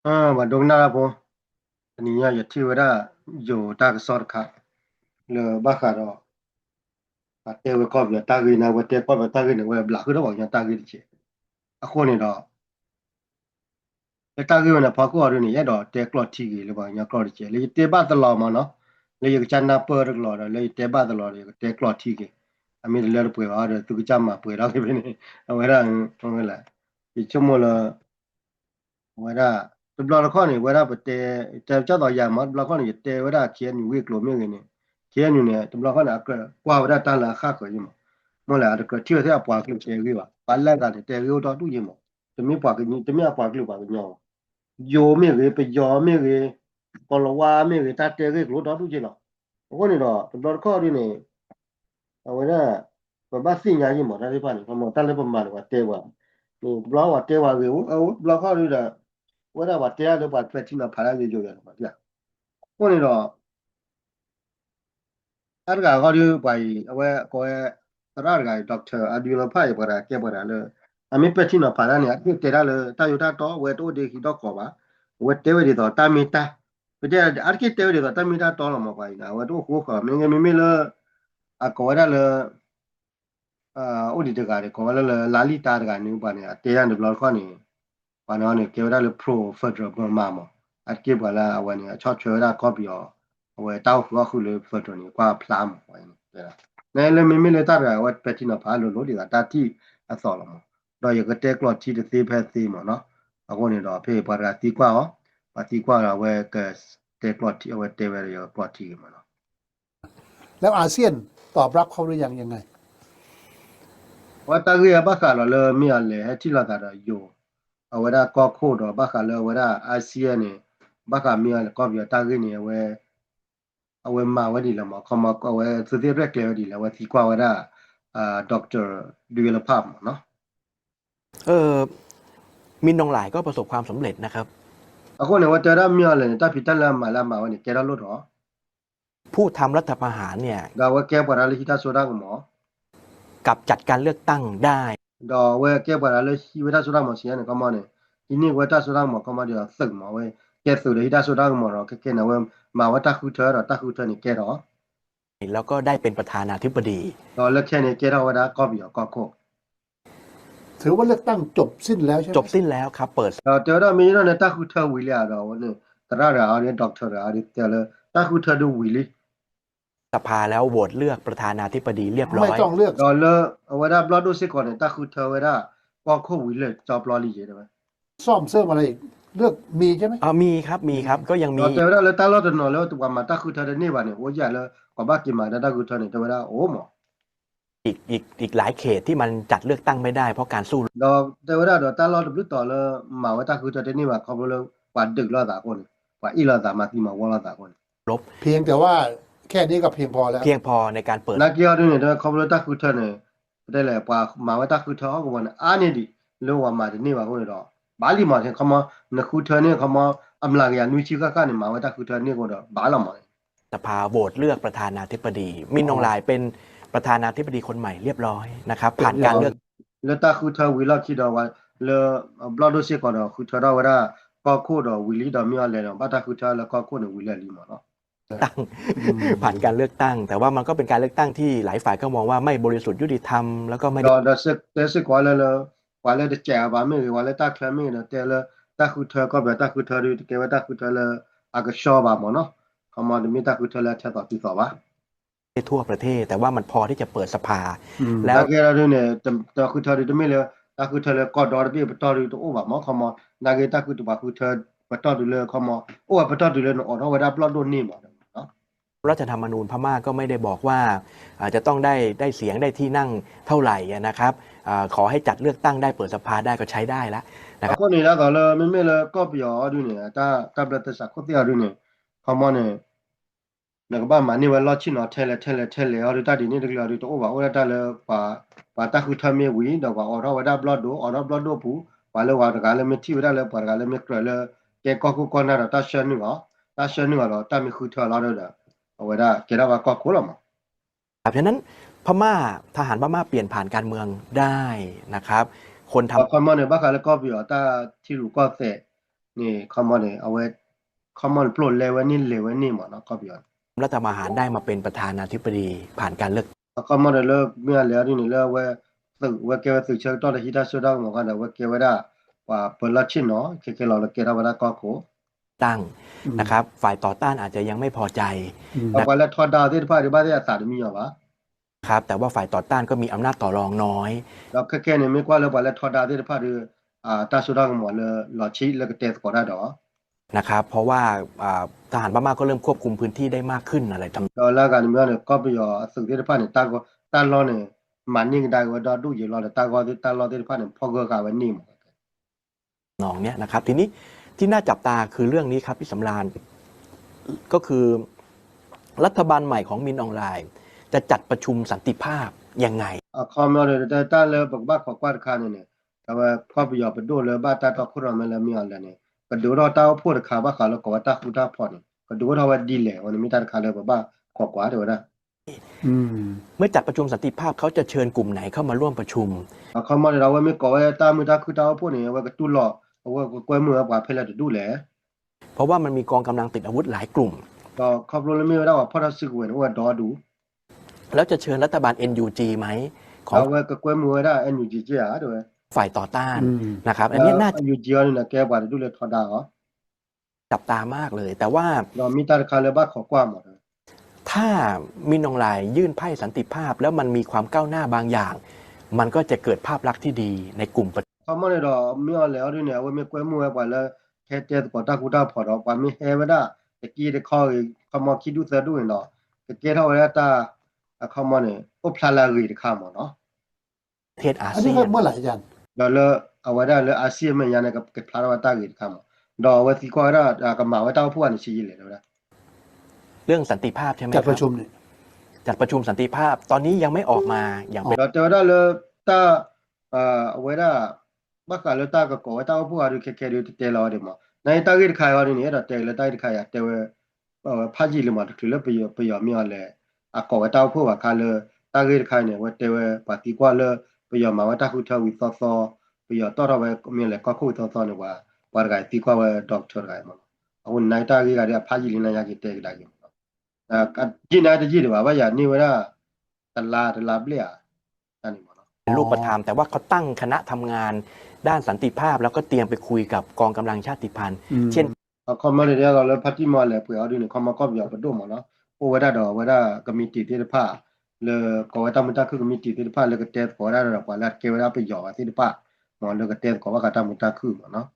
Ba dong na po ni ya ya ti wada yo ta ka sor kha le ba kha ro ba te we ko bi ta gi na we te ko ba ta gi ne we bla khu ro ba ya ta gi chi a kho ni do le ta gi we na pha ko ro ni ya do te klot ti gi le ba ya klot chi le te ba ta lo ma no le yu chan na per lo le te ba ta lo le te klot ti gi a mi le pu ba ro tu cha ma pu ra ke ni a we ra ngwe la ti chu mo la we ra tu bla ko ni we ra ba te cha do ya ma bla ko ni te we ra chien ni we klo mi ni chien ni ne tu bla ko na ka kwa we ra ta la kha ko yi ma mo la ka ti se pa klo che wi ba la ka te wi do tu yi mo te mi pa ke ni te mi pa klo ba nyo yo mi ge pe yo mi ge ko lo wa mi ge ta te ge klo do tu ji lo ko ni do tu bla ko ni ne a we ra ba ba si nya yi mo ta le pa ni ko mo ta le pa ma wa te wa ni bla wa te wa ge bla ko ni da we ra ba te ya le ba pe ti na pa la ge jo ya ba ya ko ni do ar ga ga ru ba yi we ko e ra ga doctor adula pa yi ba ra ke ba ra le a mi pe ti na pa la ni a ti te ra le ta yu ta to we to de ki do ko ba we te we de do ta mi ta pe de ar ki te we de do ta mi ta to lo mo ba yi na we to ko ko mi nge mi le a ko ra le o di de ga de ko la le la li ta ga ni ba ni a te ya de blo ko ni ba no ni ke ra le pro federal ba ma mo a ke ba la wa ni a cho chwe ra ko bi o we ta hu hu le federal ni kwa pla mo wa ni de la ne le mi le ta ra wa pe ti na pa lo lo di ga ta ti a so lo mo do ye ko te klo ti de se phe se mo no a ko ni do phe ba ra ti kwa o ba ti kwa ra we ke te klo ti we te we yo klo ti mo no แล้วอาเซียนตอบรับเขาหรือยังไง wa ta ge ba ka lo le mi a le he ti la ta da yo a we da ko kho do ba ka le we da ASEAN ni ba ka mi a ko bi ta ge ni we a we ma we di la ma ko ma ko we su ti re ke di la we ti kwa we da doctor develop เนาะ เออมินนองหลายก็ประสบความสำเร็จนะครับအခုနေဝတရမြော်လေတပိတလမလာမဝနေကဲရလို့တော့ผู้ทำรัฐประหารเนี่ยဒါဝကဲပရလိခိတဆိုတာကမောกับจัดการเลือกตั้งได้ တော့ဝကဲပရလိခိဝတဆိုတာမစီရနေကမောနေဒီနေ့ဝတဆိုတာမကမောဒီစက်မောဝကဲဆိုလေဟိတဆိုတာကမောတော့ကဲနေဝမဝတခုထတော့တခုထနေကဲတော့แล้วก็ได้เป็นประธานาธิบดี တော့လက်ခဲနေကဲတော့ဝဒကောပြီးကောခု ถือว่าเลือกตั้งจบสิ้นแล้วใช่ไหม จบสิ้นแล้วครับเปิดတော့တော်တော့မင်းတော့တခုထဝီလာတော့ဝနေတရရအောင်ဒေါက်တာရအောင်တယ်တခုထဒူဝီလီ สภาแล้วโหวตเลือกประธานาธิบดีเรียบร้อ ไม่ ย ต้องเลือก တော့လဝဒဘလဒိုစစ်ကောနေတခုထဝဒကောခုဝီလေကြောဘလလီရေတယ် ซ่อมเสริมอะไรอีกเลือกมีใช่ไหม มีครับก็ยังมี တော့တယ်ရလဲတာလို့တော့လို့တူကမှာတခုထတဲ့နေပါနေဟိုကြလဲကဘာကီမှာတခုထနေတယ်အိုးမော อีกหลายเขตที่มันจัดเลือกตั้งไม่ได้เพราะการสู้တော့တယ်ရတော့တာလို့ဘလို့တော်လဲမှာဝတခုထတဲ့နေပါခေါ်လို့ကွာดึกလို့တာကိုကွာအီလာတာမှာဒီမှာဝလာတာကို รบ เพียงแต่ว่าแค่นี้ก็เพียงพอแล้ว เพียงพอในการเปิด လာကီရတဲ့နေတော့ခေါ်လို့တခုထနေတဲ့လေကွာမှာဝတခုထဟောကဝန်အာနေဒီလောဝမှာဒီနေပါကိုတော့ဘာလီမှာခမနခုထနေခမအမလာကရနွီချီကကနေမှာဝတခုထနေကိုတော့ဘာလာမှာ สภาโหวตเลือกประธานาธิบดี มินนองหลายเป็นประธานาธิบดีคนใหม่เรียบร้อยนะครับผ่านการเลือก le ta khu tha wi la ki da wa le blood se ko da khu tha da wa da ko ko da wi li da mi le da ba ta khu tha le ko ko ne wi le li ma no ตั้งผ่านการเลือกตั้ง แต่ว่ามันก็เป็นการเลือกตั้งที่หลายฝ่ายก็มองว่าไม่บริสุทธิ์ยุติธรรมแล้วก็ไม่ได้ da se ko le wa le de cha ba mi wa le ta kla mi ne te le ta khu tha ko ba ta khu tha ri ke wa ta khu tha le a ga sho ba mo no ko ma de mi ta khu tha le cha ta ti so ba ทั่วประเทศ แต่ว่ามันพอที่จะเปิดสภา แล้ แล้ว ว ke ra ne ta khu tha ri de mi le ta khu tha le ko do bi ba to ri to o ba mo ko ma na ge ta khu tu ba khu tha ba to ri le ko ma o ba to ri le no o da wa da blood do ni ma รัฐธรรมนูญพม่าก็ไม่ได้บอกว่าจะต้องได้เสียงได้ที่นั่งเท่าไหร่นะครับขอให้จัดเลือกตั้งได้เปิดสภาได้ก็ใช้ได้แล้วนะครับ အခုနေလာတော့လေမမေလေကော့ပြောအဒူနေတာတပ်လက်တစခုတိအဒူနေခမနေငကဘာမနီဝလောချီနော်ထဲလေအော်တဒီနေတကလာဒီတော့ဘာအော်တလေပါတခုထမေဝီတော့ဘာအော်ရဝဒါဘလဒိုအော်ရဘလဒိုပူဘာလို့ဝါတကလည်းမတီဝဒါလည်းပါကလည်းမကလည်းကဲကောကူကောနာတာရှန်နီကတော့တမခုထလာတော့ဝဒါကဲတော့ကောကူလမ เพราะฉะนั้นพม่าทหารพม่าเปลี่ยนผ่านการเมืองได้นะครับคนทำ ခမနေဘာကလည်းကောပြောတာတီလူကောတဲ့ นี่คอมมอนเนี่ยเอาไว้คอมมอนปลดเลเวลนี่หมดเนาะก็เปลี่ยนรัฐประหารได้มาเป็นประธานาธิบดีผ่านการเลือกคอมมอนเนี่ยเลิกเมื่อแล้วนี่เลิกไว้สึกว่าเกี่ยวกับสึกเชิงต่อที่ได้สุดแล้วหมดกันแต่ว่าเกี่ยวกับว่าเปิดละชิ้นเนาะเคเราเกี่ยวกับก็โคตั้งนะครับฝ่ายต่อต้านอาจจะยังไม่พอใจเอาไว้แล้วทอดดาวที่พาที่บ้านที่อาสามีเหรอวะครับแต่ว่าฝ่ายต่อต้านก็มีอำนาจต่อรองน้อยแล้วแค่เนี่ยไม่กว่าแล้วไว้แล้วทอดดาวที่พาที่ตาสุดแล้วหมดเลยหลอดชี้แล้วก็เตะก็ได้ดอกนะครับเพราะว่าทหารพม่าก็เริ่มควบคุมพื้นที่ได้มากขึ้นอะไรแล้วการเมืองเนี่ยก็ไปอยู่สึกที่พาเนี่ยตาล้อเนี่ยมันยิ่งได้ว่าดูอยู่ล้อเนี่ยตาล้อที่พาเนี่ยพอเกิดการวันนี้หมดนองเนี่ยนะครับทีนี้ที่น่าจับตาคือเรื่องนี้ครับพี่สำราญก็คือรัฐบาลใหม่ของมินออนไลน์จะจัดประชุมสันติภาพยังไงคอมเนี่ยแต่ตาเลยบอกว่าขอกวาดคานเนี่ยแต่ว่าก็ไปอยู่ไปดูเลยบ้านตาตอคุรมันแล้วมีอะไรเนี่ยก็ดูเราตาพูดข่าวว่าข่าวแล้วก็ว่าตาคุตาพอเนี่ยก็ดูเราว่าดีเลยวันนี้มีตาข่าวเลยบอกว่าขอกวาดเดี๋ยวนะเมื่อจัดประชุมสันติภาพเขาจะเชิญกลุ่มไหนเข้ามาร่วมประชุมเขามาเราว่ามีก่อว่าตามือตาคือตาพูดเนี่ยว่าก็ตุลอว่าก็กวยมือว่าเพลาจะดูแลเพราะว่ามันมีกองกำลังติดอาวุธหลายกลุ่มก็ครอบครัวมีว่าพ่อทัศน์เวนว่าดอดูแล้วจะเชิญรัฐบาล NUG ไหมของว่าก็กวยมือได้ NUG เจ้าด้วยฝ่ายต่อต้านนะครับอันนี้น่าจะ NUG นี่นะแกว่าดูแลทอดาเหรอจับตามากเลยแต่ว่าเรามีตาข่าวเลยบ้าขอกว้างหมดถ้ามินออนไลน์ยื่นไพ่สันติภาพแล้วมันมีความก้าวหน้าบางอย่าง มันก็จะเกิดภาพลักษณ์ที่ดีในกลุ่มเขาไม่ได้รอมีอะไรด้วยเนี่ยว่ามีกวยมือว่าแล้วแค่เจ็ดกว่าตากูตาพอเราว่ามีเฮวดาตะกี้ได้เขามาคิดดูซะด้วยเนาะตะกี้เท่าไหร่ตาเขามาเนี่ยก็พลาลารีข้ามเนาะเทศอาอันเซีนี้ยนเมื่อไหร่อาจารย์แล้วเอาไว้ได้แล้วอาเซียนมันยังไงกับพลาราตารีข้ามดอกว่าที่ก็ได้กับมาว่าเต้าพวกนี่ชี้เลยนะเรื่องสันติภาพใช่ไหมจัดประชุมเนี่ยจัดประชุมสันติภาพตอนนี้ยังไม่ออกมาอย่างเป็นเราเจอได้เลยตาเอาไว้ได้บ้ากาเลยตาก็ก่อเต้าพวกอะไรแค่ๆดูเตะเราเดี๋ยวมาในตากีดขายวันนี้เราเตะเลยตากีดขายแต่ว่าพาจีเลยมาถึงแล้วไปยอมมีอะไรก่อเต้าพวกเขาเลยตากีดขายเนี่ยว่าแต่ว่าปฏิกว่าเลยไปยอมมาว่าตาคุยทวิตซอไปยอมต่อเราไปมีอะไรก็คุยซอเนี่ยว่าปาร์กายตีกว่าว่าด็อกเตอร์ไงมันเอาในตากีดขายพาจีเลยนะอยากเตะได้ยังจีน่าจะจีดีว่าอย่างนี้ว่าตลาดเปลี่ยนั่นเองมั้งรูปธรรมแต่ว่าเขาตั้งคณะทำงานด้านสันติภาพแล้วก็เตรียมไปคุยกับกองกำลังชาติพันธุ์เช่นเขามาเลยเราเลยพัฒนาเลยเผื่อเอาดูเนี่ยเขามาก็อยากไปดูมั้งเนาะโอ้ว่าได้ดอกว่าได้ก็มีติดที่ผ้าเลยก็ว่าตามมุตาคือก็มีติดที่ผ้าเลยก็เตะก็ได้ดอกว่าแล้วเกี่ยวกับไปหยอกที่ผ้าหมอนเลยก็เตะก็ว่าก็ตามมุตาคือมั้งเนาะ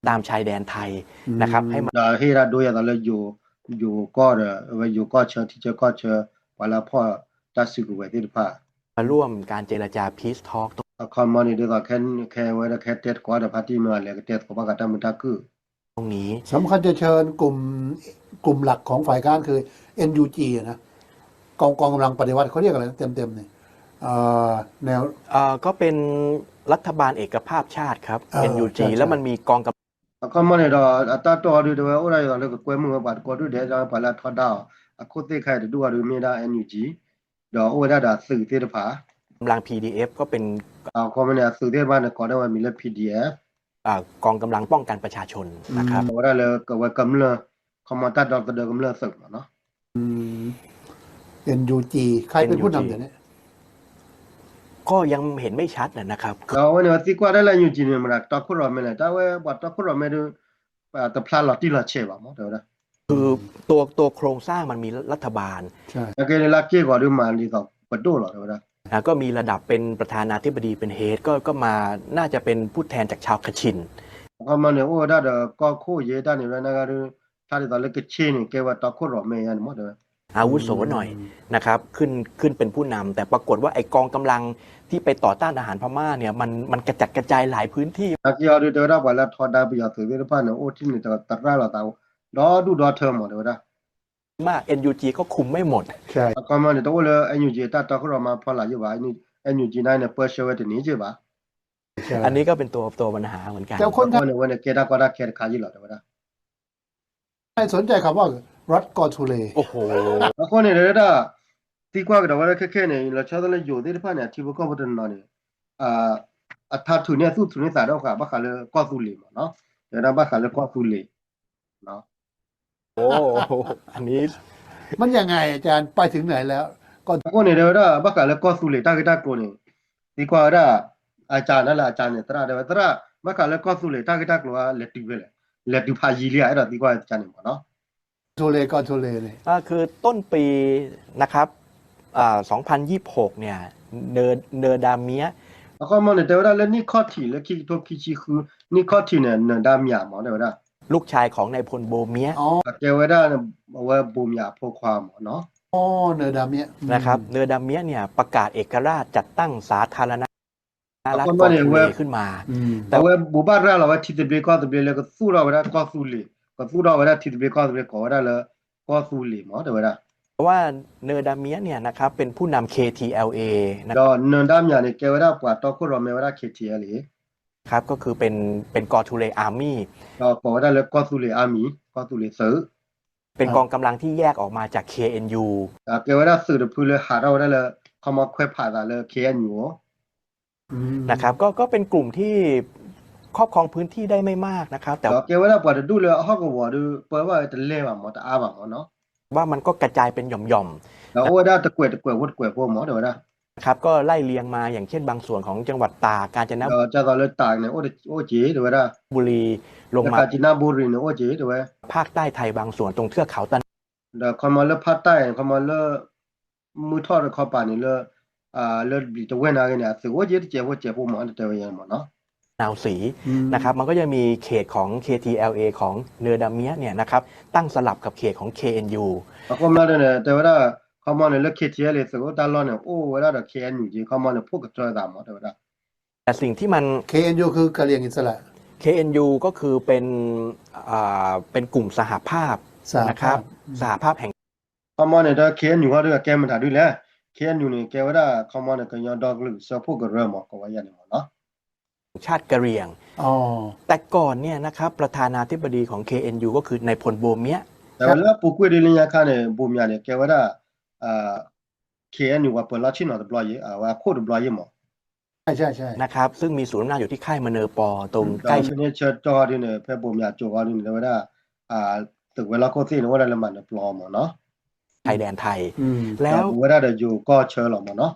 ตามชายแดนไทยนะครับให้มันให้เราดูอย่างเราอยู่ก็ว่าอยู่ก็เชิญที่เจอก็เชิญว่าแล้วพ่อจะสื่อไว้ที่ผ้ามาร่วมการเจรจา Peace Talk คอมมอนนี่ก็แค่ไว้แล้วแค่เต็ดก็ได้พาร์ตี้มาเลยก็เต็ดก็ว่าก็ตามมุตาคือตรงนี้สำคัญจะเชิญกลุ่มหลักของฝ่ายค้านคือ NUG นะกองกำลังปฏิวัติเขาเรียกอะไรเต็มเนี่ยแนวก็เป็นรัฐบาลเอกภาพชาติครับ NUG แล้วมันมีกองกับคอมมอนนี่เราตาตัวดูด้วยอะไรเราเลยก็กวยมือบัดก็ดูเดี๋ยวจะไปละทอดดาวโคตรใครดูว่าดูมีได้ NUG เดี๋ยวโอ้ได้สื่อที่ผากำลัง PDF ก็เป็นคอมมอนนี่สื่อที่บ้านก็ได้ว่ามีเรื่อง PDF กองกำลังป้องกันประชาชนนะครับว่าได้เลยก็ว่ากำลังคอมมอนตัดดอกก็เดินกำลังสึกเนาะNUG ใครเป็นผู้นำเดี๋ยวนี้ก็ยังเห็นไม่ชัดนะครับเราเนี่ยที่กว่าได้แล้ว NUG เนี่ยมันตะคุรอไม่เลยแต่ว่าบัดตะคุรอไม่ดูแต่พลาดหลอดที่หลอดเชื่อมั้งเดี๋ยวนะคือตัวโครงสร้างมันมีรัฐบาลใช่แล้วก็ในลักเกี่ยวกับเรื่องมาดีก็ปัดดูหรอเดี๋ยวนะก็มีระดับเป็นประธานาธิบดีเป็นเฮดก็มาน่าจะเป็นผู้แทนจากชาวคชินเขามาเนี่ยโอ้ได้เดี๋ยวก็คู่เยอะได้เนี่ยนะก็คือถ้าที่ตอนเล็กก็เช่นเกี่ยวกับตะคุรอไม่ยันหมดเลยอาวุโสหน่อยนะครับขึ้นเป็นผู้นำแต่ปรากฏว่าไอกองกำลังที่ไปต่อต้านทหารพม่าเนี่ยมันกระจัดกระจายหลายพื้นที่นักยอดเดี๋ยวเราบอกแล้วทอดได้ไปยอดถือได้ป่ะเนี่ยโอ้ที่นี่แต่ตัดได้เราแต่รอเทอมหมดเดี๋ยวนะมาก NUG ก็คุมไม่หมดใช่ก็มาเนี่ยตัวเลย NUG ตัดเขาเรามาพอหลายอยู่ว่านี่ NUG นั่นเนี่ยเปิดเชลเวตนี้ใช่ปะอันนี้ก็เป็นตัวปัญหาเหมือนกันแต่คนไทยเนี่ยวันนี้เกดาก็ได้แค่ขายอยู่หรอเดี๋ยวนะใครสนใจคำว่ารัฐกอทูเลโอ้โหแล้วคนเนี่ยเดี๋ยวที่กว่าก็ว่าแค่เนี่ยเราชอบเลยอยู่ที่ป่ะเนี่ยที่พวกเขาพูดถึงนั่นเนี่ยถ้าทุนเนี่ยสู้ทุนเนี่ยสายเราค่ะบ้าเขาเลยก็สู้เลยมั้งเนาะ เดี๋ยวนะบ้าขาแล้วก็สุเลยเนาะ โอ้อันนี้ มันยังไงอาจารย์ไปถึงไหนแล้วก็ ก็เนี่ยเดี๋ยวนะบ้าขาแล้วก็สุเลยตากิตาโกเนี่ยดีกว่าได้อาจารย์นั่นแหละอาจารย์เนี่ยตราเดี๋ยวตราบ้าขาแล้วก็สุเลยตากิตากลัวเลติเวลเลติพายีเลียไอ้เราดีกว่าอาจารย์เนี่ยเนาะ ทุเลก็ทุเลเลย คือต้นปีนะครับ2026เนี่ยเนอร์ดาเมีย แล้วก็มันเนี่ยเดี๋ยวนะแล้วนี่ข้อที่แล้วคิดตัวคิดคือนี่ข้อที่เนี่ยดามยาหมอเดี๋ยวนะ ลูกชายของนายพลโบเมีย อ๋อ เดี๋ยวได้เนี่ยว่าบูมยาพวกความเนาะ อ๋อเนอร์ดามเนี่ย นะครับเนอร์ดาเมียเนี่ยประกาศเอกราชจัดตั้งสาธารณรัฐ แล้ว ก ก็ อ เนี่ย ทูเล ว่า ขึ้นมา แต่ว่าบูบาร์เราว่าที่จะเบรกก็จะเบรกแล้วก็สู้เราว่าก็สู้เลยก็สู้เราว่าที่จะเบรกก็จะเบรกก็ได้แล้วก็สู้เลยมั้งเดี๋ยวนะ เพราะว่าเนอร์ดาเมียเนี่ยนะครับเป็นผู้นำ KTLA นะ แล้วเนินดามยาเนี่ยแกว่าปวดตัวก็รอไม่ว่าเคทีเลย ครับก็คือเป็นกอทูเลอาร์มี่ ก็ก็ได้แล้วก็สู้เลยอามีก็สู้เลยซื้อ เป็นกองกำลังที่แยกออกมาจาก KNU แกว่าซื้อเดี๋ยวพูดเลยหาเราได้แล้วเขามาค่อยผ่าได้เลยเคอันอยู่ นะครับก็เป็นกลุ่มที่ครอบครองพื้นที่ได้ไม่มากนะครับ แต่ แล้วแกว่าปวดดูเลยเขาก็ว่าดูเปิดว่าจะเล่มาหมดอาบังเนาะ ว่ามันก็กระจายเป็นหย่อม แล้วโอ้ได้ตะกวยวัดกวยพวกหมอเดี๋ยวนะ ๆนะครับก็ไล่เลียงมาอย่างเช่นบางส่วนของจังหวัดตากาญจน จะตอนเลือดตากเนี่ยโอ้เจ๋เดี๋ยวนะ บุรีลง แล้ว มา กาญจนบุรีเนี่ยโอ้เจ๋เดี๋ยว ภาคใต้ไทยบางส่วนตรงเทือกเขาตะ เดี๋ยวเขามาเลือกภาคใต้เขามาเลือกมือทอดเขาป่านนี่เลือกเลือกบีตะเวนอะไรเนี่ยสึกว่าเจ๋เจ๋พวกหมอเดี๋ยวยังหมอเนาะ นาวสีนะครับมันก็จะมีเขตของ KTLA ของเนอร์ดาเมียเนี่ยนะครับตั้งสลับกับเขตของ KNU เขามาเนี่ยแต่ว่าเขามาเนี่ยเลือกเคทีเลยสึกว่าตลอดเนี่ยโอ้เวลาเด็กเคอันอยู่จริงเขามาเนี่ยพวกกระจายตามหมอเดี๋ยวนะ แต่สิ่งที่มัน KNU คือกะเหรี่ยงอิสระ KNU ก็คือเป็นกลุ่มสหภาพ สหภาพ นะครับสหภาพแห่ง เขามาเนี่ยถ้าเคอันอยู่เขาด้วยแกมันถ่ายด้วยแหละเคอันอยู่เนี่ยแกว่าเขามาเนี่ยก็ยังดอกลึกเสื้อพวกกระเริ่มหมอก็ว่าอย่างนี้หมอเนาะ ชาติกะเหรี่ยง อ๋อ แต่ก่อนเนี่ยนะครับประธานาธิบดีของ KNU ก็คือนายพลโบเมีย แต่ว่าแล้วปุ๊กเวดิลินยาคาเนี่ยบูมยาเนี่ยแกว่าเคอันอยู่ว่าเปิดลาชินอตบลอยว่าโคตรบลอยหมอ ใช่ นะครับซึ่งมีศูนย์อำนาจอยู่ที่ค่ายมเนอปอตรงใก ใกล้ ล้ เนี่ยเชิดจอดิเนี่ยเพื่อบูมยาโจว่าดิเนี่ยว่าตึกเวลาโคตรที่ว่าอะไรมันปลอมเนาะ ชายแดนไทย แล้ แล้ว วว่าได้อยู่ก็เชิญหรอกเนาะ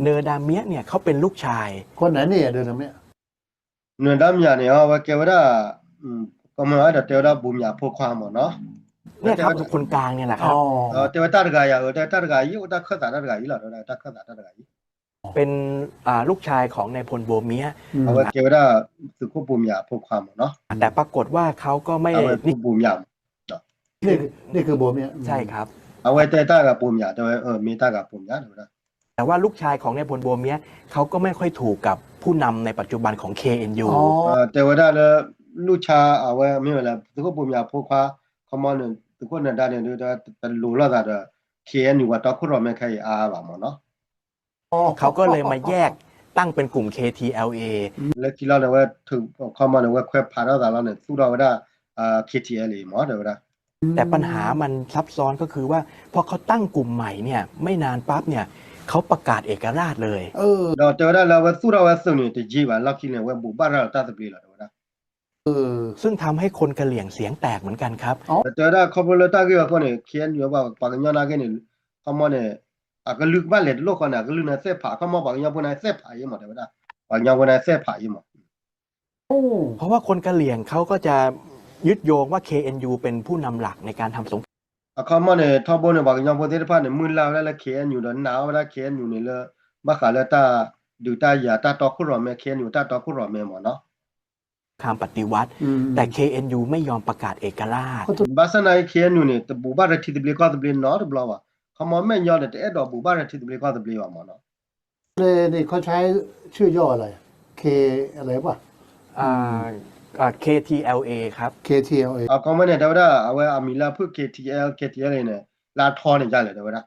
เนอร์ดาเมียเนี่ยเขาเป็นลูกชาย คนไหนเนี่ยเดินทางเนี้ย เนินดามยาเนี่ยว่าแกว่าก็มาได้เดี๋ยวได้บูมยาพวกความเนาะ เนี่ยครับคนกลางเนี่ยแหละค อ๋ รับ อ แต่ว่าตาดกายตาดกายอยู่ตาข้าตาดกายอยู่แล้วตาข้าตาดกาย เป็นลูกชายของนายพลโบเมีย เอาไว้แกว่าได้สึกควบบูมยาพวกความเนาะ แต่ปรากฏว่าเขาก็ไม่ เอาไว้พวกบูมยา นี่คือโบเนี่ย ใช่ครับ เอาไว้แต่ตากับบูมยาแต่ว่ามีตากับบูมยาเดี๋ยวนะ แต่ว่าลูกชายของนายพลโบเมียเขาก็ไม่ค่อยถูกกับผู้นำในปัจจุบันของ KNU อ๋อ แต่ว่าได้แล้วลูกชาเอาไว้ไม่เวลาสึกควบบูมยาพวกความเขามาเนี่ยสึกว่าเนี่ยได้เนี่ยแต่รู้แล้วแต่เคอันอยู่ว่าตาคุณรอไม่ใครบ้างเนาะ เขาก็เลยมาแยกตั้งเป็นกลุ่ม KTLA แล้วที่เราเนี่ยว่าถึงเข้ามาเนี่ยว่าแควผ่านแล้วเนี่ยสู้เราได้KTL หมอเดี๋ยวนะ แต่ปัญหามันซับซ้อนก็คือว่าพอเขาตั้งกลุ่มใหม่เนี่ยไม่นานปั๊บเนี่ยเขาประกาศเอกราชเลย เราเจอได้แล้วว่าสู้เราว่าสู้เนี่ยจะจีบว่าเราคิดเนี่ยว่าบุบ้านเราตัดสินแล้วนะ ซึ่งทำให้คนกะเหรี่ยงเสียงแตกเหมือนกันครับ เจอได้เขาบอกเลยตาเกี่ยวกับเนี่ยเขียนอยู่ว่าปากยอนาเกเนี่ยเขามาเนี่ยก็ลึกบ้านเลยโลกเขาเนี่ยก็ลึกเนี่ยเสพผ่าเขามาปากยอพวกนั้นเสพผ่าอยู่หมดเดี๋ยวนะปากยอพวกนั้นเสพผ่าอยู่หมด เพราะว่าคนกะเหรี่ยงเขาก็จะยึดโยงว่า KNU เป็นผู้นำหลักในการทำสงคราม เขามาเนี่ยทบเนี่ยปากยอพวกที่ผ่านเนี่ยมือเราแล้วเขียนอยู่เดินหนาวแล้วเขียนอยู่เนี่ยเลยมาขาแล้วตาดูตาอย่าตาตอคุรอแม่เขียนอยู่ตาตอคุรอแม่หมดเนาะ ปฏิวัติ แต่ KNU ไม่ยอมประกาศเอกราช บาสนาเขียนอยู่เนี่ยแต่บุบ้านที่ตบลีก็ตบลีนอตบลาวะเขามาไม่ยอมเนี่ยแต่ดอกบุบ้านที่ตบลีก็ตบลีว่ามันเนาะ เลยนี่เขาใช้ชื่อย่ออะไร K อะไรวะ KTLA ครับ KTLA เขามาเนี่ยเดี๋ยวได้เอาไว้อามิลาเพื่อ KTL เนี่ยลาทอนเนี่ยจ่ายเลยเดี๋ยวได้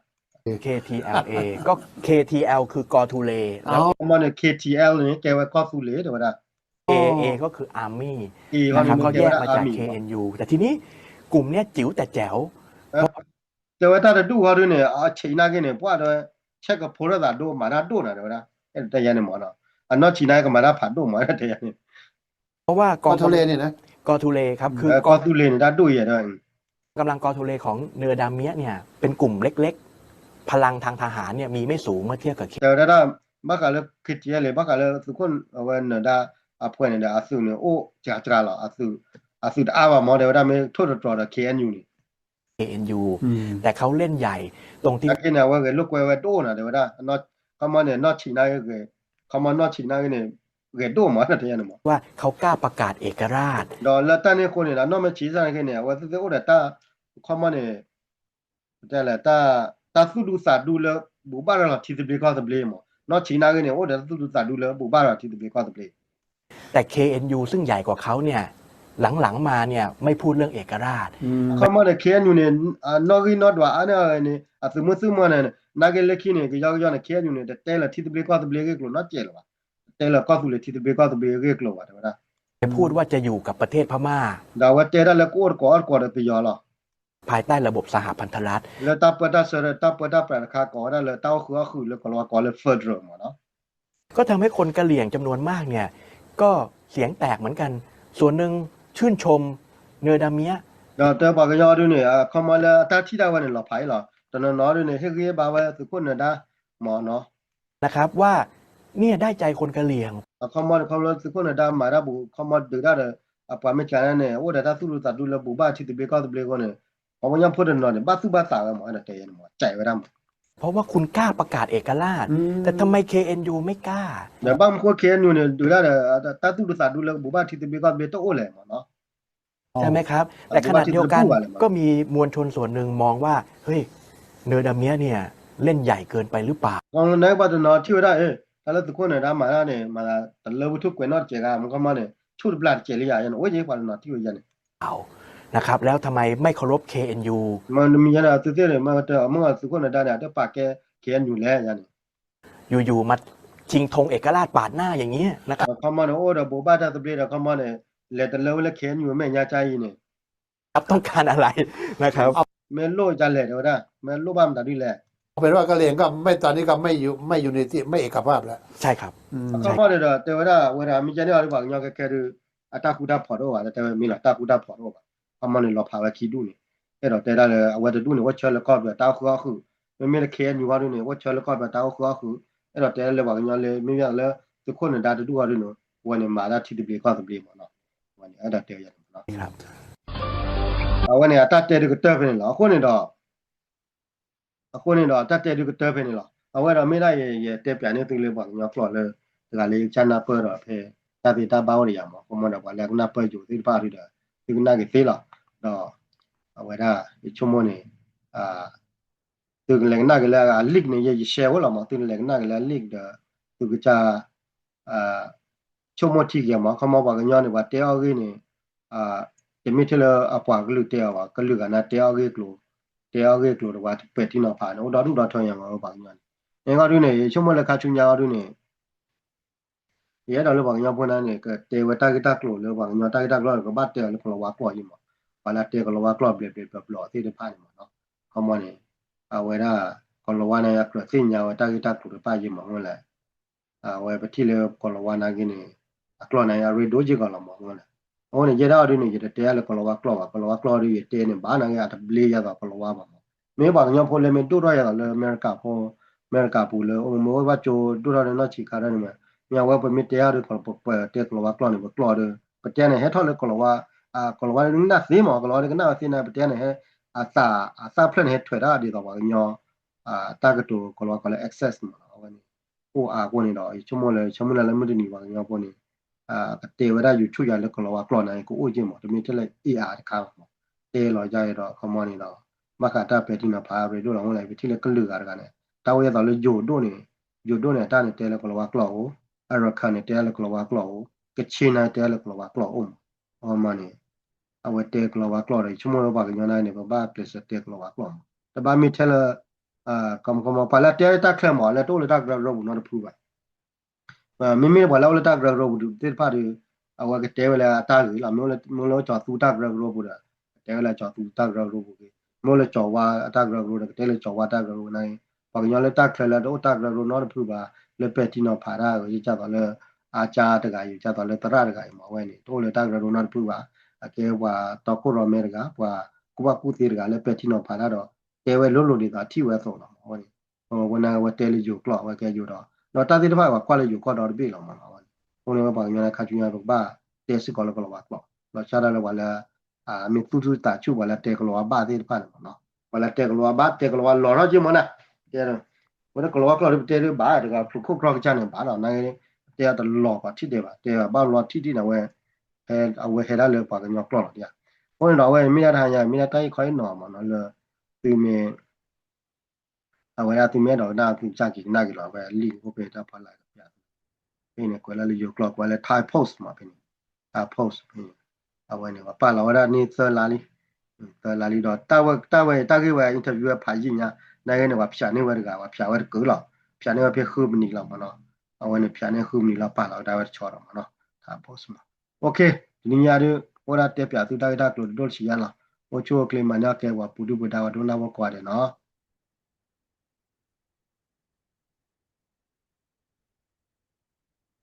KTLA ก็ KTL คือกอทูเลแล้ว เขามาเนี่ย KTL เนี่ยแกว่าก็สู้เลยเดี๋ยวได้ AA ก็คือ Army นะครับก็แยกมาจาก KNU แต่ทีนี้กลุ่มเนี้ยจิ๋วแต่แจ๋ว เดี๋ยวถ้าดูเขาด้วยเนี่ยชีน่ากันเนี่ยพวกเราเช็คกับพลทหารดูมาได้ดูนะเดี๋ยวได้แต่ยังเนี่ยมันเนาะอันนั้นชีน่าก็มาได้ผ่านดูมาได้แต่ยังเนี่ย เพราะว่าก ก อ อง ง ทะเลเนี่ยนะ กอทูเลครับคือ ก็ตุเลนได้ด้วยอ่ะด้วย กำลังกอทูเลของเนอร์ดาเมียเนี่ยเป็นกลุ่มเล็กๆ พลังทางทหารเนี่ยมีไม่สูงเมื่อเทียบกับ แต่ได้บักกะเลยคิดเลยบักกะเลยทุกคนวันนั้นได้พวยเนี่ยอาสุเนี่ยโอ้จ้าละอาสุดว่าโมเดลได้ไม่ทั่วตัวละ KNU นี่ KNU แต่เขาเล่นใหญ่ตรงที่ แต่เนี่ยว่าลูกว่าโตนะเดี๋ยวได้ not เขามาเนี่ย not ชินาก็เขามา not ชินาก็เนี่ยก็โตมาแล้วเนี่ยมั้ง ว่าเขากล้าประกาศเอกราช ดอลแล้วตอนนี้คนเนี่ยน้องมันชี้สั่งกันเนี่ยว่าสุดท้ายแล้วตาเขามาเนี่ยแต่ละตาสุดสาดูแล้วบุบาร์เราที่จะเบรกเอาตัวเบลมั้ง not ชินาก็เนี่ยโอ้เดี๋ยวสุดสาดูแล้วบุบาร์เราที่จะเบรกเอาตัวเบล แต่ KNU ซึ่งใหญ่กว่าเขาเนี่ยหลังๆมาเนี่ยไม่พูดเรื่องเอกราช เขามาเนี่ย KNU เนี่ยนอกจากว่าอันนี้เนี่ยสมมติเนี่ยนักเล็กเนี่ยก็ยาวๆเนี่ย KNU เนี่ยแต่ละที่จะเบรกเอาตัวเบลก็not เจ๋งว่ะแต่ละก็สุดเลยที่จะเบรกเอาตัวเบลก็ว่ะเดี๋ยวได้จะพูดว่าจะอยู่กับประเทศพม่า ดาวเตระแล้วก็ไปยอละ ภายใต้ระบบสหพันธรัฐ แล้วตาเปิดตาเสร็จตาเปิดตาแปลค่าก่อนแล้วตาหัวคือแล้วก็ว่าก่อนแล้วเฟิร์ดเริ่มเนาะ ก็ทำให้คนกะเหรี่ยงจำนวนมากเนี่ยก็เสียงแตกเหมือนกัน ส่วนหนึ่งชื่นชมเนอร์ดาเมีย แต่บอกกันยอดเนี่ยเขามาแล้วตาที่ดาวเนี่ยเราไปหรอตอนนั้นน้อยเนี่ยเฮ้ยบ่าวสุกุลเนี่ยได้หมอเนาะ นะครับว่าเนี่ยได้ใจคนกะเหรี่ยง เขามาสุกุลเนี่ยได้มาได้บุเขามาดูได้ปาไม่ใช่เนี่ยโอ้แต่ถ้าสุรุตาดูแล้วบุบ้าที่ตัวเบก็ตัวเบก็เนี่ยเขาไม่ยอมพูดเนาะเนี่ยบ้าสุบ้าสาวมันอะไรเนี่ยมันใจไว้ดำ เพราะว่าคุณกล้าประกาศเอกราช แต่ทำไม KNU ไม่กล้า แต่บางคนเขียนอยู่เนี่ยดูได้ตาสุรุตาดูแล้วบุบ้าที่ตัวเบก็ตัวเบโตโอ้เลยเนาะ ใช่ไหมครับ แต่ขณะเดียวกันก็มีมวลชนส่วนหนึ่งมองว่าเฮ้ยเนอร์ดาเมียเนี่ยเล่นใหญ่เกินไปหรือเปล่า กองไหนบ้านนอที่ว่าได้แต่ละทุกคนเนี่ยได้มาแล้วเนี่ยมาแต่เลิกทุกคนนอเจอกันมันก็มาเนี่ยชุดบลาดเจริญอย่างโอ้ยยี่ปานนอที่ว่าอย่าง เอานะครับแล้วทำไมไม่เคารพ KNU มันมีอย่างตัวเตี้ยเนี่ยมันก็มันก็ทุกคนเนี่ยได้เนี่ยได้ปากแกเขียนอยู่แล้วอย่างนี้ อยู่ๆมาชิงธงเอกราชปาดหน้าอย่างนี้นะครับ เขามาเนี่ยโอ้เดี๋ยวโบบาจะตัวเบลเขามาเนี่ยเลตเลิกแล้วเขียนอยู่แม่ยาใจเนี่ย ครับต้องการอะไรนะครับ แม่โลจะเลยเดี๋ยวได้แม่โลบ้ามตัดดีแหละ เป็นว่ากะเหรี่ยงก็ไม่ตอนนี้ก็ไม่อยู่ในที่ไม่เอกภาพแล้ว ใช่ครับ เขามาเนี่ยแต่ว่าเวลามีเจ้าเนี่ยอะไรบางอย่างก็แค่ดูอัตราคูดาพอร์ตว่าแต่มีหลักตาคูดาพอร์ตว่าเขามาเนี่ยเราพาไปคิดดูเนี่ยแต่ได้เลยว่าจะดูเนี่ยว่าเชื่อแล้วก็แบบตาหัวคือไม่มีเขียนอยู่ว่าดูเนี่ยว่าเชื่อแล้วก็แบบตาหัวคือแต่เลยบางอย่างเลยไม่อยากเลยทุกคนเนี่ยได้ดูว่าดูเนี่ยวันนี้มาได้ที่ดีเบลก็ตัวเบลมาเนาะวันนี้ได้เตะอย่างเนาะ ครับ วันนี้ตัดเตะดูก็เตะไปเนี่ยหรอคนนี้ดอกตัดเตะดูก็เตะไปเนี่ยหรอเอาไว้เราไม่ได้เตะเปลี่ยนเนี่ยตัวเลยบางอย่างกลัวเลยแต่ก็เลยจันนับเปิดเพย์ตาตีตาบ้าเลยอย่างมั้งผมมันว่าแล้วนับเปิดอยู่ที่บ้านที่เด้อที่นั่นก็ตีละดอกเอาไว้ได้ชั่วโมงนี้ตัวเล็กนักแล้วลีกเนี่ยยังเชื่อว่าเรามาตัวเล็กนักแล้วลีกเด้อตัวก็จะชั่วโมงที่กี่มั้งเขามาบอกกันย้อนเนี่ยว่าเตะเอากี่เนี่ยจะไม่เท่าปากลูกเตะว่าก็ลูกกันนะเตะเอากี่กลัวเตะเอากี่กลัวว่าเป็ดที่นอนผ่านโอ้ดอดูดอทอยอย่างว่าบอกย้อนเนี่ยก็ดูเนี่ยชั่วโมงละค่าชุนยาวดูเนี่ยเยอะเราบอกย้อนพวกนั้นเนี่ยก็เตะว่าตากกลัวเลยบอกย้อนตากกลัวก็บ้าเตะแล้วคนละว่ากลัวอยู่มั้งว่าละเตะก็ละว่ากลัวเบลแบบหล่อที่ได้ผ่านมั้งเนาะเขามาเนี่ยเอาไว้ได้คนละว่าเนี่ยกลัวสิ่งยาวตากกลัวไปอยู่มั้งนั่นแหละเอาไว้ไปที่เลยคนละว่านั่นกินเนี่ยกลัวเนี่ยรีดูจิกันละมั้งนั่นแหละโอ้เนี่ยเยอะเราดูเนี่ยจะเตะแล้วคนละว่ากลัวดูเตะเนี่ยบ้านเนี่ยจะเบลียก็คนละว่ามั้งไม่บอกย้อนพอเลยไม่ดูรอยเลยอเมริกาพออเมริกาพูเลยโอ้โหว่าโจดูรอยเนี่ยชิคาร์เนี่ยเนี่ยว่าเป็นมิตรยาหรือคนปกป้องเตะคนละว่ากลัวเนี่ยกลัวเลยประเทศเนี่ยให้ทอดเลยคนละว่านึกน่าสีมั้งคนละว่าเนี่ยก็น่าสีนะประเทศเนี่ยให้อาซาเพลนให้ถอยได้ดีต่อว่าย้อนตากตัวคนละว่าคนละ access มั้งเอาไว้นี่โอ้คนนี้ดอกชั่วโมงละไม่ได้นี่ว่าย้อนคนนี้เตะไว้ได้อยู่ช่วยยาเลยคนละว่ากลัวเนี่ยก็โอ้ยมั้งแต่มีที่เลยข้างมั้งเตะลอยใจดอกคอมมอนนี่ดอกมาขาดตาเป็ดที่น่ะพาไปดูหลังอะไรไปที่เลยก็เหลือกันเนี่ยตาเวทเลยโยดเนี่ยตาเนี่ยเตะเลยคนละว่ากลัวอารคันเนี่ยเตะเลยคนละว่ากลัวก็ชินเนี่ยเตะเลยคนละว่ากลัวเอามาเนี่ยเอาไว้เตะคนละว่ากลัวเลยชั่วโมงละบางอย่างเนี่ยบ้าเพลสเตะคนละว่ากลัวแต่บ้ามีเทเลคำพอละเตะตาเคลมอแล้วตัวเลยตากระรบุนอพูดไปไม่บอกแล้วเลยตากระรบุเตะพาดีเอาไว้ก็เตะเวลาตาหรือละมึงเราจอดตูตากระรบุเตะเวลาจอดตูตากระรบุมึงเราจอดว่าตากระรบุเตะเลยจอดว่าตากระรบุในบางอย่างเลยตาเคลแล้วตัวตากระรบุนอพูดไปเลยเป็ดที่นอพาราก็ยิ่งจับเลย อาจารย์ตะกายอยู่จะตอนเลยตระตะกายมาไว้นี่โตเลยตากระโดนพูดว่าแกว่าตอโครอเมริกาว่ากูว่ากูตีรกาเลยเป็ดที่นอพาราดอแกไว้ลุดีตาที่ไว้ส่งละมาไว้นี่วันนั้นว่าเตลิอยู่กลอว่าแกอยู่ดอเราตาที่ว่าควาเลยอยู่ก็ดอร์บี้ละมาไว้โตเลยว่าบางอย่างคาจุญาลูกบ้าเตสิกอลกลว่ากลอเราชาดาเลยว่าละมีตู้ตาชูว่าละเตกลว่าบ้าที่ผ่านมาเนาะว่าละเตกลว่าบ้าเตกลว่าหล่อจิมนะแกวันนั้นกลว่ากลอเตลิบ้าเด็กก็คุกครองจานเนี่ยบ้าเรานั่งแต่ตลอดที่เดียวแต่บ้านรอที่นะเว้ยเอาไว้ให้ได้เลยปากกันยอกกลอดเนี่ยเพราะเราเว้ยมีอะไรอย่างมีอะไรค่อยหน่อมันเลยตีเมย์เอาไว้ตีเมย์เราหน้าคือจากกินหน้ากินเราเว้ยลิงก์ก็เป็นถ้าพอไล่กับยาเป็นเนี่ยก็แล้วอยู่กลอดไว้เลยทายโพสต์มาเป็นทายโพสต์เป็นเอาไว้เนี่ยว่าป้าเราได้นี่เซอร์ลาลีเซอร์ลาลีดอตาเกว่าอินเทอร์วิวผ่านยิงเนี่ยนั่นเนี่ยว่าพี่เนี่ยว่าเด็กว่าพี่ว่าเกิดหรอพี่เนี่ยว่าพี่คือมันนี่ละมันเนาะเอาไว้เนี่ยพี่เนี่ยคือมันนี่ละป้าเราได้ว่าชอบมันเนาะทายโพสต์มาโอเคนี่ยาดูว่าเทียบยาตัวได้ก็โดนชี้ยาละโอชัวเคลมมันยาแกว่าปูดูบูดาวโดนน้ำว่าก่อนเนาะ